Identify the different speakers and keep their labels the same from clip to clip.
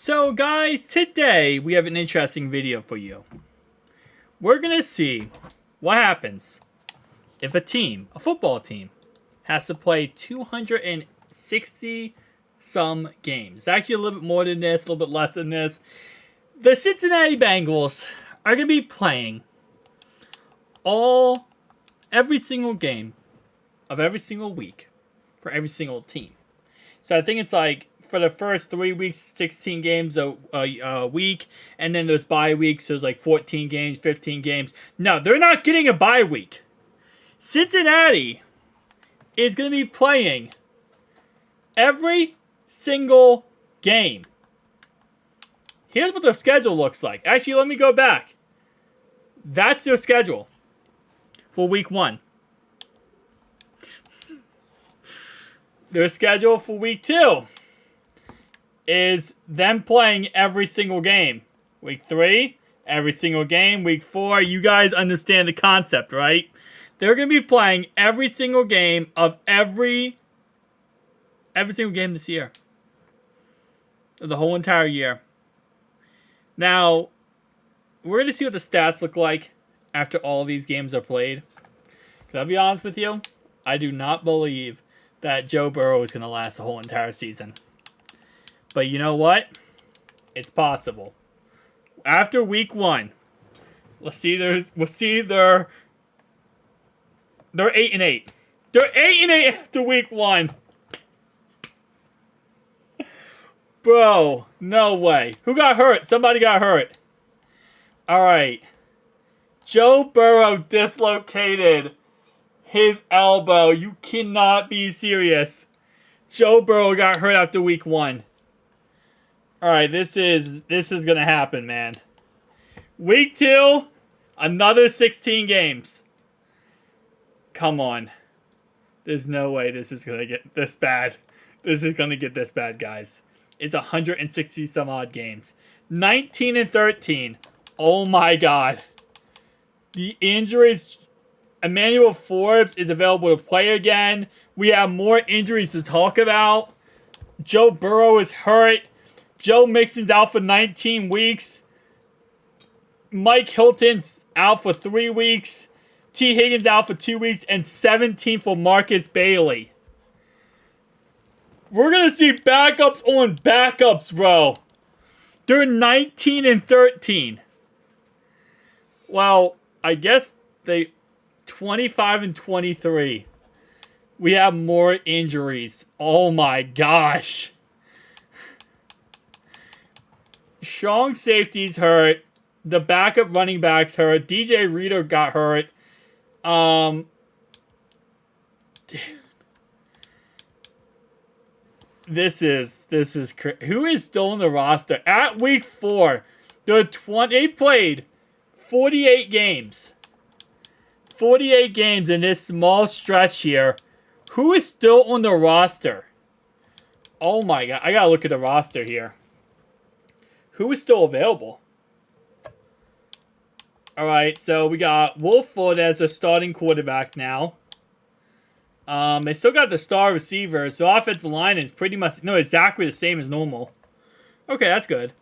Speaker 1: So guys, today we have an interesting video for you. We're going to see what happens if a football team, has to play 260 some games. It's actually a little bit more than this, a little bit less than this. The Cincinnati Bengals are going to be playing every single game of every single week for every single team. So I think it's like for the first 3 weeks, 16 games a week, and then there's bye weeks, so there's like 14 games, 15 games. No, they're not getting a bye week. Cincinnati is going to be playing every single game. Here's what their schedule looks like. Actually, let me go back. That's their schedule for week 1. Their schedule for week 2 is them playing every single game. Week 3, every single game. Week 4, you guys understand the concept, right? They're going to be playing every single game of every single game this year. The whole entire year. Now, we're going to see what the stats look like after all these games are played. Because I'll be honest with you, I do not believe that Joe Burrow is going to last the whole entire season. But you know what? It's possible. After week 1, we'll see they're 8-8. They're 8-8 after week 1. Bro, no way. Who got hurt? Somebody got hurt. Alright. Joe Burrow dislocated his elbow. You cannot be serious. Joe Burrow got hurt after week 1. Alright, this is gonna happen, man. Week 2, another 16 games. Come on. There's no way this is gonna get this bad. This is gonna get this bad, guys. It's 160 some odd games. 19-13. Oh my god. The injuries. Emmanuel Forbes is available to play again. We have more injuries to talk about. Joe Burrow is hurt. Joe Mixon's out for 19 weeks. Mike Hilton's out for 3 weeks. T. Higgins out for 2 weeks. And 17 for Marcus Bailey. We're going to see backups on backups, bro. They're 19-13. Well, I guess they 25-23. We have more injuries. Oh my gosh. Strong safety's hurt. The backup running back's hurt. DJ Reader got hurt. This is who is still on the roster at week 4? They played 48 games. 48 games in this small stretch here. Who is still on the roster? Oh my god, I gotta look at the roster here. Who is still available? Alright, so we got Wolford as a starting quarterback now. They still got the star receiver, so offensive line is pretty much exactly the same as normal. Okay, that's good.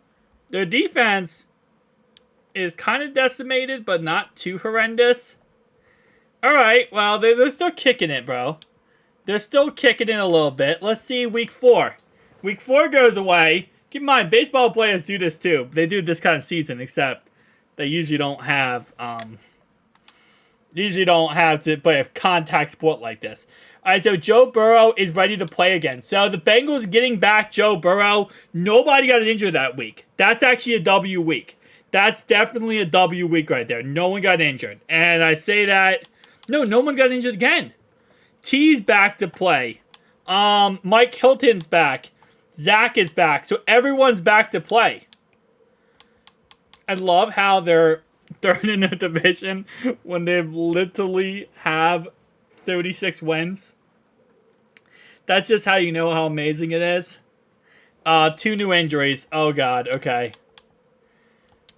Speaker 1: Their defense is kind of decimated, but not too horrendous. Alright, well, they're still kicking it, bro. They're still kicking it a little bit. Let's see week 4. Week 4 goes away. Keep in mind, baseball players do this too. They do this kind of season, except they usually don't have to play a contact sport like this. Alright, so Joe Burrow is ready to play again. So the Bengals getting back Joe Burrow. Nobody got injured that week. That's actually a W week. That's definitely a W week right there. No one got injured. And I say that, no one got injured again. T's back to play. Mike Hilton's back. Zach is back. So everyone's back to play. I love how they're third in the division when they literally have 36 wins. That's just how you know how amazing it is. 2 new injuries. Oh god, okay.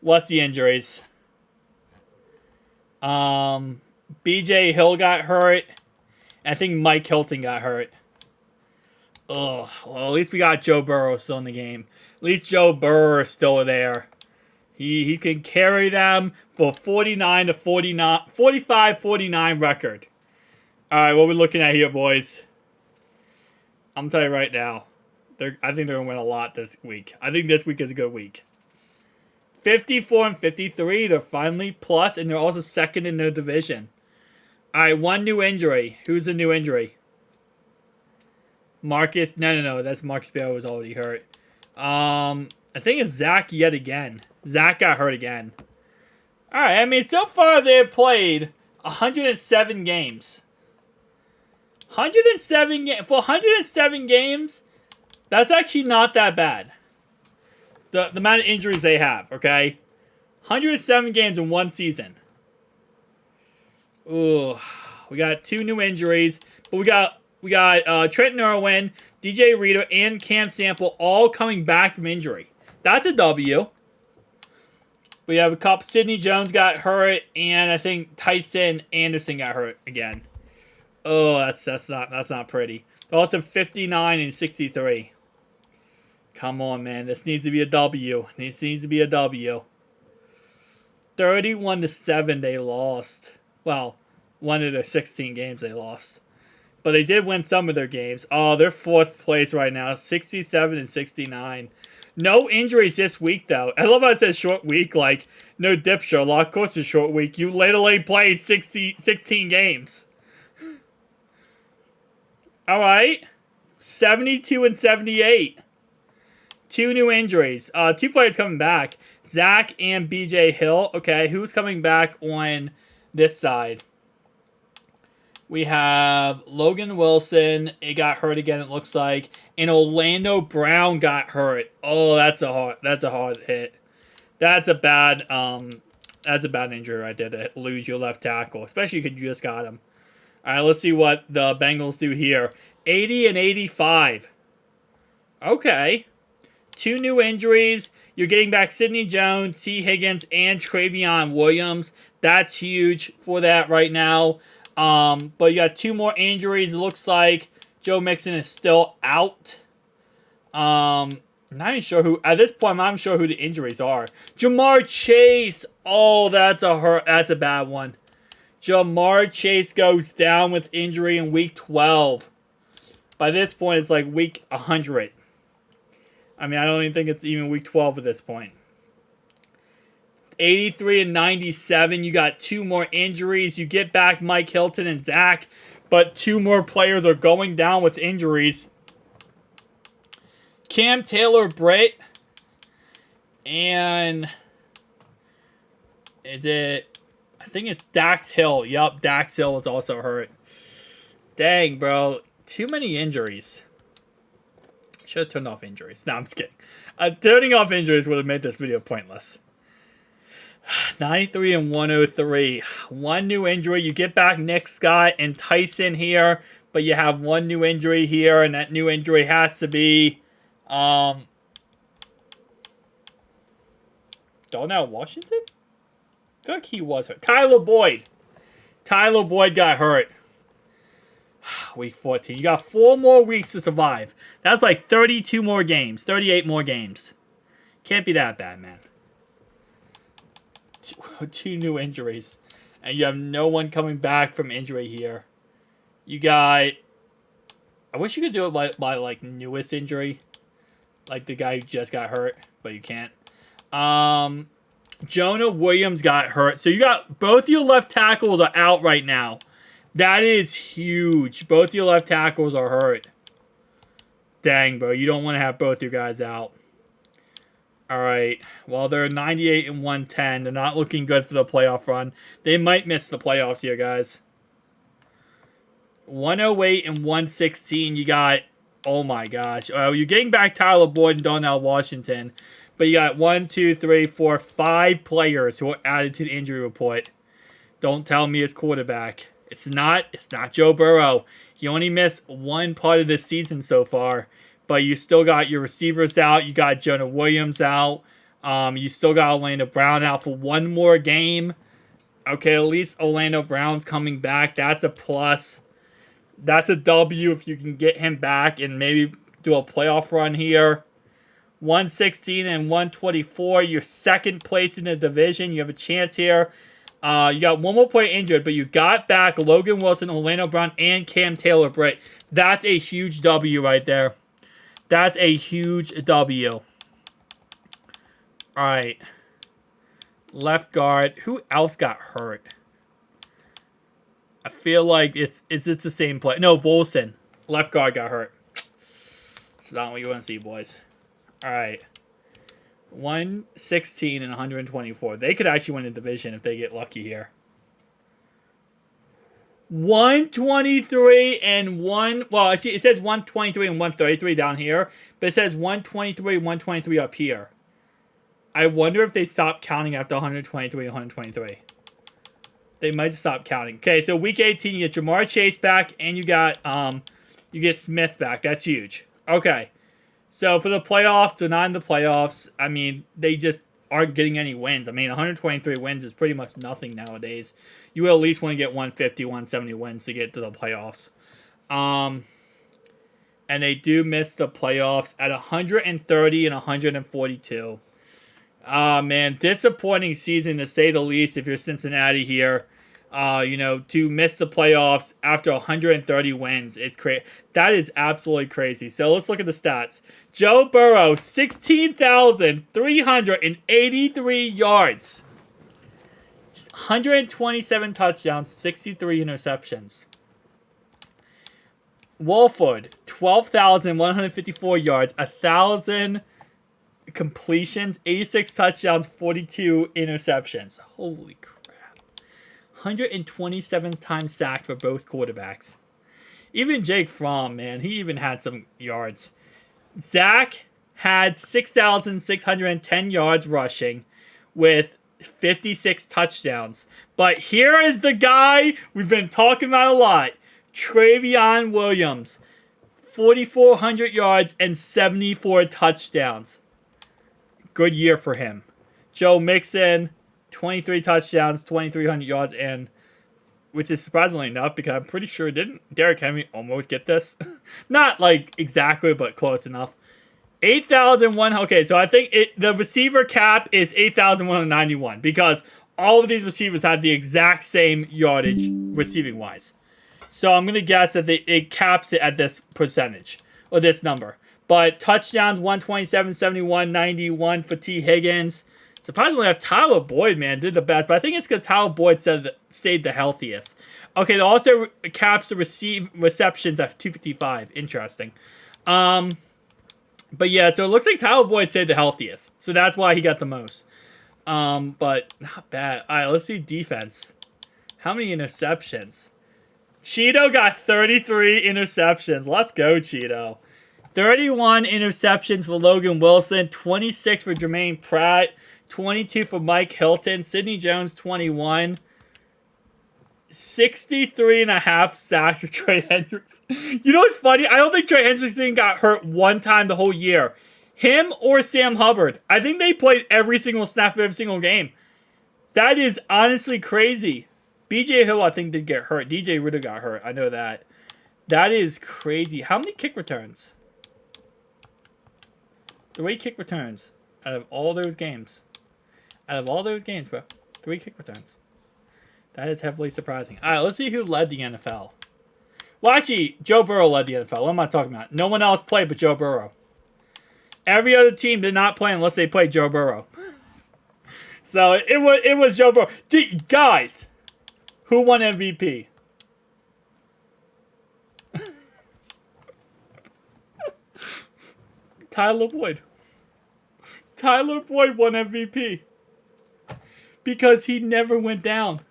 Speaker 1: What's the injuries? BJ Hill got hurt. I think Mike Hilton got hurt. Oh, well, at least we got Joe Burrow still in the game. At least Joe Burrow is still there. He can carry them for 49 to 49, 45-49 record. All right, what we looking at here, boys? I'm telling you right now, I think they're gonna win a lot this week. I think this week is a good week. 54-53, they're finally plus, and they're also second in their division. All right, one new injury. Who's the new injury? Marcus? No. That's Marcus Barrow was already hurt. I think it's Zach yet again. Zach got hurt again. All right, I mean, so far they've played 107 games. 107 for 107 games, that's actually not that bad. The amount of injuries they have, okay? 107 games in one season. Ooh, we got 2 new injuries, but we got Trent Irwin, DJ Reader, and Cam Sample all coming back from injury. That's a W. We have a couple. Sidney Jones got hurt, and I think Tyson Anderson got hurt again. Oh, that's not pretty. Also 59 and 63. Come on, man. This needs to be a W. This needs to be a W. 31-7 they lost. Well, one of their 16 games they lost. But they did win some of their games. Oh, they're 4th place right now. 67 and 69. No injuries this week, though. I love how it says short week, like, no dip show. Of course it's a short week. You literally played 16 games. All right. 72 and 78. 2 new injuries. 2 players coming back. Zach and BJ Hill. Okay, who's coming back on this side? We have Logan Wilson. It got hurt again, it looks like. And Orlando Brown got hurt. Oh, that's a hard hit. That's a bad injury right there to lose your left tackle, especially because you just got him. All right, let's see what the Bengals do here. 80 and 85. Okay. 2 new injuries. You're getting back Sidney Jones, T. Higgins, and Travion Williams. That's huge for that right now. But you got 2 more injuries. It looks like Joe Mixon is still out. Not even sure who. At this point, I'm not even sure who the injuries are. Jamar Chase. Oh, that's a bad one. Jamar Chase goes down with injury in week 12. By this point, it's like week 100. I mean, I don't even think it's even week 12 at this point. 83 and 97. You got 2 more injuries. You get back Mike Hilton and Zach, but 2 more players are going down with injuries. Cam Taylor-Britt and I think it's Dax Hill. Yup, Dax Hill is also hurt. Dang, bro. Too many injuries. Should have turned off injuries. No, I'm just kidding. Turning off injuries would have made this video pointless. 93 and 103. 1 new injury. You get back Nick Scott and Tyson here, but you have 1 new injury here, and that new injury has to be Darnell Washington? I feel like he was hurt. Tyler Boyd. Tyler Boyd got hurt. Week 14. You got 4 more weeks to survive. That's like 32 more games. 38 more games. Can't be that bad, man. 2 new injuries. And you have no one coming back from injury here. You got... I wish you could do it by like, newest injury. Like the guy who just got hurt. But you can't. Jonah Williams got hurt. So you got... Both your left tackles are out right now. That is huge. Both your left tackles are hurt. Dang, bro. You don't want to have both your guys out. All right. Well, they're 98 and 110. They're not looking good for the playoff run. They might miss the playoffs here, guys. 108 and 116. You got... Oh, my gosh. You're getting back Tyler Boyd and Darnell Washington. But you got 1, 2, 3, 4, 5 players who are added to the injury report. Don't tell me it's quarterback. It's not Joe Burrow. He only missed 1 part of this season so far. But you still got your receivers out. You got Jonah Williams out. You still got Orlando Brown out for 1 more game. Okay, at least Orlando Brown's coming back. That's a plus. That's a W if you can get him back and maybe do a playoff run here. 116 and 124. You're second place in the division. You have a chance here. You got one more player injured, but you got back Logan Wilson, Orlando Brown, and Cam Taylor-Britt. That's a huge W right there. That's a huge W. All right. Left guard. Who else got hurt? I feel like is this the same play? No, Volson. Left guard got hurt. It's not what you want to see, boys. All right. 116 and 124. They could actually win the division if they get lucky here. 123 and 1. Well, actually, it says 123 and 133 down here, but it says 123 and 123 up here. I wonder if they stop counting after 123 and 123. They might stop counting. Okay, so week 18, you get Jamar Chase back, and you get Smith back. That's huge. Okay. So for the playoffs, they're not in the playoffs. I mean, they just aren't getting any wins. I mean, 123 wins is pretty much nothing nowadays. You will at least want to get 150, 170 wins to get to the playoffs. And they do miss the playoffs at 130 and 142. Man, disappointing season to say the least if you're Cincinnati here. To miss the playoffs after 130 wins. It's crazy. That is absolutely crazy. So let's look at the stats. Joe Burrow, 16,383 yards. 127 touchdowns, 63 interceptions. Wolford, 12,154 yards, 1,000 completions, 86 touchdowns, 42 interceptions. Holy crap. 127 times sacked for both quarterbacks. Even Jake Fromm, man, he even had some yards. Zach had 6,610 yards rushing with 56 touchdowns. But here is the guy we've been talking about a lot. Travion Williams. 4,400 yards and 74 touchdowns. Good year for him. Joe Mixon, 23 touchdowns, 2,300 yards, and which is surprisingly enough because I'm pretty sure didn't Derrick Henry almost get this? Not like exactly, but close enough. 8,001. Okay, so I think the receiver cap is 8,191 because all of these receivers have the exact same yardage receiving wise. So I'm gonna guess that it caps it at this percentage or this number. But touchdowns 127, 71, 91 for T. Higgins. Surprisingly, Tyler Boyd, man, did the best. But I think it's because Tyler Boyd stayed the healthiest. Okay, it also caps the receptions at 255. Interesting. But yeah, so it looks like Tyler Boyd stayed the healthiest. So that's why he got the most. But not bad. All right, let's see defense. How many interceptions? Cheeto got 33 interceptions. Let's go, Cheeto. 31 interceptions for Logan Wilson. 26 for Jermaine Pratt. 22 for Mike Hilton. Sidney Jones, 21. 63.5 sacks for Trey Hendrickson. You know what's funny? I don't think Trey Hendrickson got hurt one time the whole year. Him or Sam Hubbard. I think they played every single snap of every single game. That is honestly crazy. BJ Hill, I think, did get hurt. DJ Ritter got hurt. I know that. That is crazy. How many kick returns? 3 kick returns out of all those games. Out of all those games, bro. 3 kick returns. That is heavily surprising. All right, let's see who led the NFL. Well, actually, Joe Burrow led the NFL. What am I talking about? No one else played but Joe Burrow. Every other team did not play unless they played Joe Burrow. So it was Joe Burrow. Guys, who won MVP? Tyler Boyd. Tyler Boyd won MVP. Because he never went down.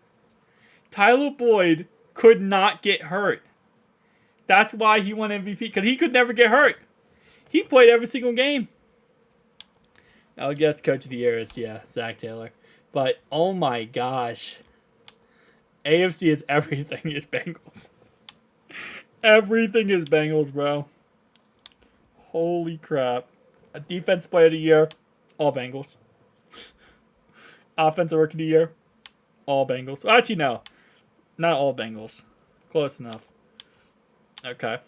Speaker 1: Tyler Boyd could not get hurt. That's why he won MVP. Because he could never get hurt. He played every single game. I guess Coach of the Year is, Zach Taylor. But, oh my gosh. AFC is everything is Bengals. Everything is Bengals, bro. Holy crap. A defense player of the year, all Bengals. Offensive rookie of the year, all Bengals. Actually, no. Not all Bengals. Close enough. Okay.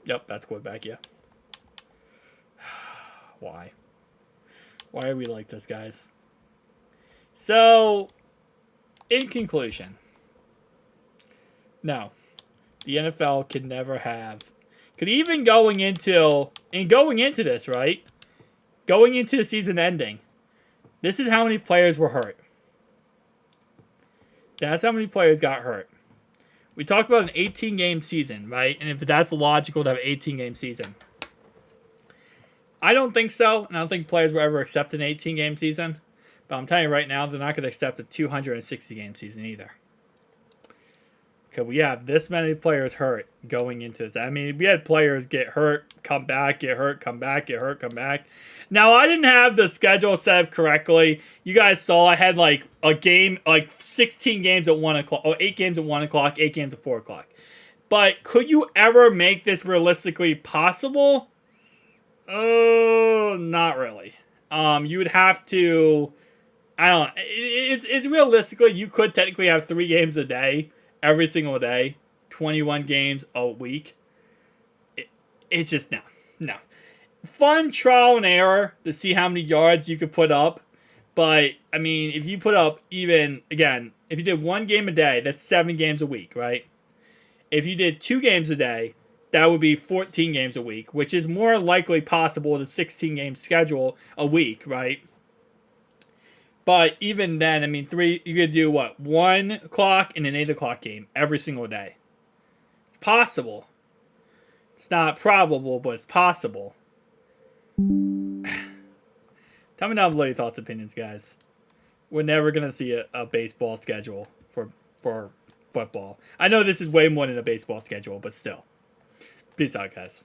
Speaker 1: Yep, that's quarterback, yeah. Why? Why are we like this, guys? So, in conclusion, no. The NFL could never have... Could even going into this, right? Going into the season ending, this is how many players were hurt. That's how many players got hurt. We talk about an 18-game season, right? And if that's logical to have an 18-game season. I don't think so, and I don't think players will ever accept an 18-game season. But I'm telling you right now, they're not going to accept a 260-game season either. Because we have this many players hurt going into this. I mean, we had players get hurt, come back, get hurt, come back, get hurt, come back. Now, I didn't have the schedule set up correctly. You guys saw I had like a game, like 16 games at 1 o'clock, or 8 games at 1 o'clock, 8 games at 4 o'clock. But could you ever make this realistically possible? Oh, not really. You would have to... I don't know. It's realistically, you could technically have 3 games a day, every single day, 21 games a week. It's just no. Fun trial and error to see how many yards you could put up. But, I mean, if you put up even, again, if you did 1 game a day, that's 7 games a week, right? If you did 2 games a day, that would be 14 games a week, which is more likely possible with a 16-game schedule a week, right? But even then, I mean, you could do what? 1 o'clock and an 8 o'clock game every single day. It's possible. It's not probable, but it's possible. Tell me down below your thoughts, opinions, guys. We're never going to see a baseball schedule for football. I know this is way more than a baseball schedule, but still. Peace out, guys.